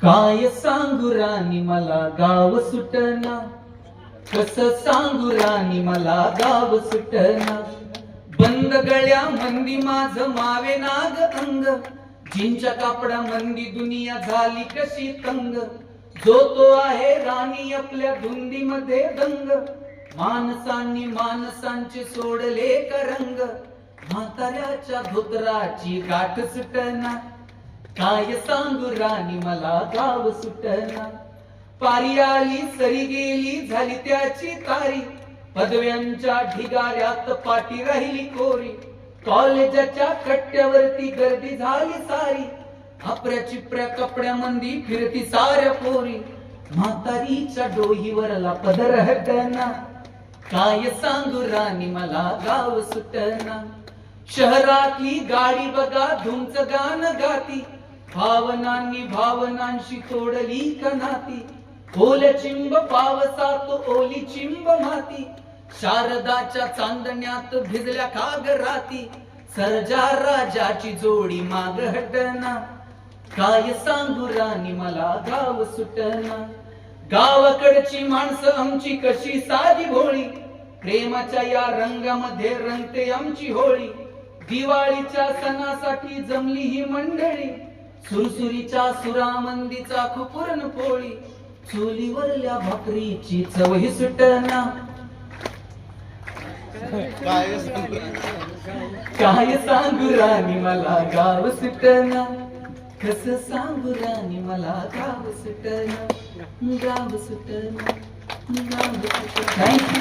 काय सांगू राणी मला गाव सुटना, कस सांगू राणी मला गाव सुटना. बंद गळ्या मंदी माझ मावे नाग अंग, जिंच्या कापडा मंदी दुनिया झाली कशी तंग. जो तो आहे राणी आपल्या धुंदीमध्ये दंग, माणसांनी माणसांचे सोडले करंग. म्हाताऱ्याच्या धोतराची गाठ सुटना, काय सांगू राणी मला गाव सुटना. पारी आली सरी गेली झाली त्याची तारी, पदव्यांच्या ढिगाऱ्यात पाठी राहिली कोरी. कॉलेजाच्या कट्ट्यावरती गर्दी झाली सारी, आपऱ्या चिपऱ्या कपड्यामंदी फिरती साऱ्या पोरी. म्हातारीच्या डोहीवरला पदर हटना, काय सांगू राणी मला गाव सुटना. शहरातली गाडी बघा धुमच गाण गाती, भावनांनी भावनांशी तोडली कनाती. ओल्या चिंब पावसात ओली चिंब माती, शारदाच्या चांदण्यात भिजल्या कागराती. सर्जा राजाची जोडी माग हटना, काय सांगू राणी मला गाव सुटना. गावाकडची माणसं आमची कशी साधी भोळी, प्रेमाच्या या रंगामध्ये रंगते आमची होळी. दिवाळीच्या सणासाठी जमली ही मंडळी, सुरसुरीच्या सुरामंदीचा खुपुरण पोळी. चुलीवरल्या भाकरीची चवही सुटना, काय सांगू राणी मला गाव सुटना. कस सांगू राणी मला गाव सुटना, गाव सुटना, गाव सुटना.